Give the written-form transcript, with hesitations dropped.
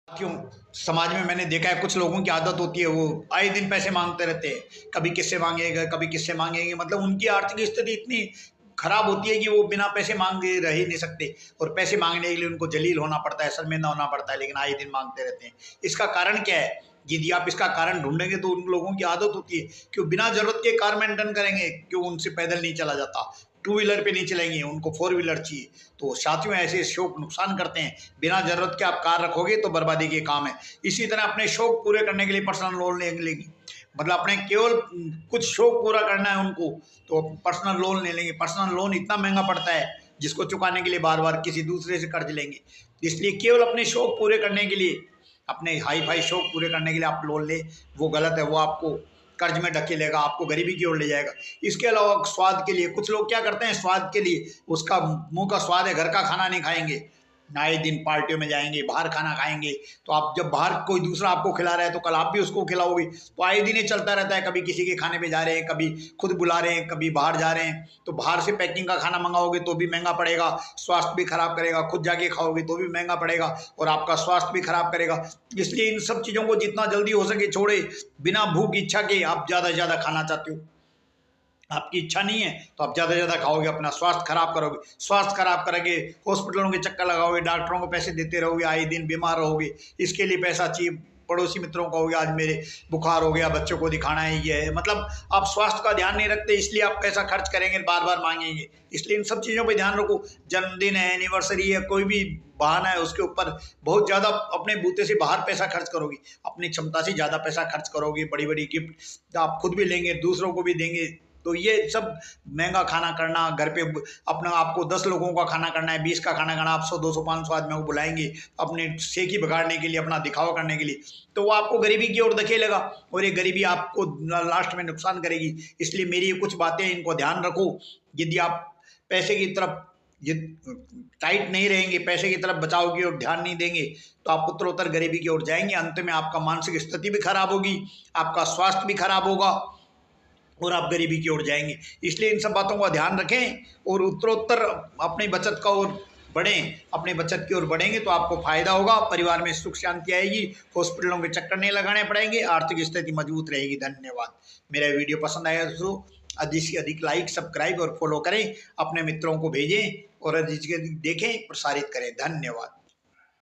क्यों समाज में मैंने देखा है कुछ लोगों की आदत होती है, वो आए दिन पैसे मांगते रहते हैं। कभी किससे मांगेगा, कभी किससे मांगेंगे, मतलब उनकी आर्थिक स्थिति इतनी खराब होती है कि वो बिना पैसे मांगे रह ही नहीं सकते, और पैसे मांगने के लिए उनको जलील होना पड़ता है, शर्मिंदा होना पड़ता है, लेकिन आए दिन मांगते रहते हैं। इसका कारण क्या है? यदि आप इसका कारण ढूंढेंगे तो उन लोगों की आदत होती है कि वो बिना जरूरत के कार मेंटेन करेंगे, क्यों उनसे पैदल नहीं चला जाता, टू व्हीलर पे नहीं चलेंगे, उनको फोर व्हीलर चाहिए। तो साथियों, ऐसे शौक नुकसान करते हैं। बिना जरूरत के आप कार रखोगे तो बर्बादी के काम है। इसी तरह अपने शौक पूरे करने के लिए पर्सनल लोन लेंगे, मतलब अपने केवल कुछ शौक पूरा करना है उनको, तो पर्सनल लोन ले लेंगे। पर्सनल लोन इतना महंगा पड़ता है जिसको चुकाने के लिए बार बार किसी दूसरे से कर्ज लेंगे। इसलिए केवल अपने शौक पूरे करने के लिए, अपने हाई फाई शौक पूरे करने के लिए आप लोन ले, वो गलत है। वो आपको कर्ज में ढकेलेगा, आपको गरीबी की ओर ले जाएगा। इसके अलावा स्वाद के लिए कुछ लोग क्या करते हैं, स्वाद के लिए, उसका मुंह का स्वाद है, घर का खाना नहीं खाएंगे, आए दिन पार्टियों में जाएंगे, बाहर खाना खाएंगे। तो आप जब बाहर कोई दूसरा आपको खिला रहा है तो कल आप भी उसको खिलाओगे। तो आए दिन ये चलता रहता है, कभी किसी के खाने पे जा रहे हैं, कभी खुद बुला रहे हैं, कभी बाहर जा रहे हैं। तो बाहर से पैकिंग का खाना मंगाओगे तो भी महंगा पड़ेगा, स्वास्थ्य भी खराब करेगा। खुद जाके खाओगे तो भी महंगा पड़ेगा और आपका स्वास्थ्य भी खराब करेगा। इसलिए इन सब चीज़ों को जितना जल्दी हो सके छोड़े। बिना भूख इच्छा के आप ज़्यादा से ज़्यादा खाना चाहते हो, आपकी इच्छा नहीं है तो आप ज़्यादा से ज़्यादा खाओगे, अपना स्वास्थ्य खराब करोगे। स्वास्थ्य खराब करोगे, हॉस्पिटलों के चक्कर लगाओगे, डॉक्टरों को पैसे देते रहोगे, आए दिन बीमार रहोगे। इसके लिए पैसा चाहिए। पड़ोसी मित्रों को कहोगे आज मेरे बुखार हो गया, बच्चों को दिखाना है, ये है, मतलब आप स्वास्थ्य का ध्यान नहीं रखते, इसलिए आप पैसा खर्च करेंगे, बार बार मांगेंगे। इसलिए इन सब चीज़ों पर ध्यान रखो। जन्मदिन है, एनिवर्सरी है, कोई भी बहाना है, उसके ऊपर बहुत ज़्यादा अपने बूते से बाहर पैसा खर्च करोगे, अपनी क्षमता से ज़्यादा पैसा खर्च करोगे। बड़ी बड़ी गिफ्ट आप खुद भी लेंगे, दूसरों को भी देंगे। तो ये सब महंगा खाना करना, घर पे अपना आपको 10 लोगों का खाना करना है, 20 का खाना करना, आप 100 200 500 आदमियों को बुलाएंगे अपने सेकी बिगाड़ने के लिए, अपना दिखावा करने के लिए, तो वो आपको गरीबी की ओर धकेलेगा और ये गरीबी आपको लास्ट में नुकसान करेगी। इसलिए मेरी ये कुछ बातें, इनको ध्यान रखो। यदि आप पैसे की तरफ ये टाइट नहीं रहेंगे, पैसे की तरफ बचाव की ओर ध्यान नहीं देंगे, तो आप उत्तरोत्तर गरीबी की ओर जाएंगे। अंत में आपका मानसिक स्थिति भी खराब होगी, आपका स्वास्थ्य भी खराब होगा और आप गरीबी की ओर जाएंगे। इसलिए इन सब बातों का ध्यान रखें और उत्तरोत्तर अपनी बचत का ओर बढ़ें। अपनी बचत की ओर बढ़ेंगे तो आपको फायदा होगा, परिवार में सुख शांति आएगी, हॉस्पिटलों के चक्कर नहीं लगाने पड़ेंगे, आर्थिक स्थिति मजबूत रहेगी। धन्यवाद। मेरा वीडियो पसंद आया दोस्तों, अधिक से अधिक लाइक, सब्सक्राइब और फॉलो करें, अपने मित्रों को भेजें और अधिक से अधिक देखें, प्रसारित करें। धन्यवाद।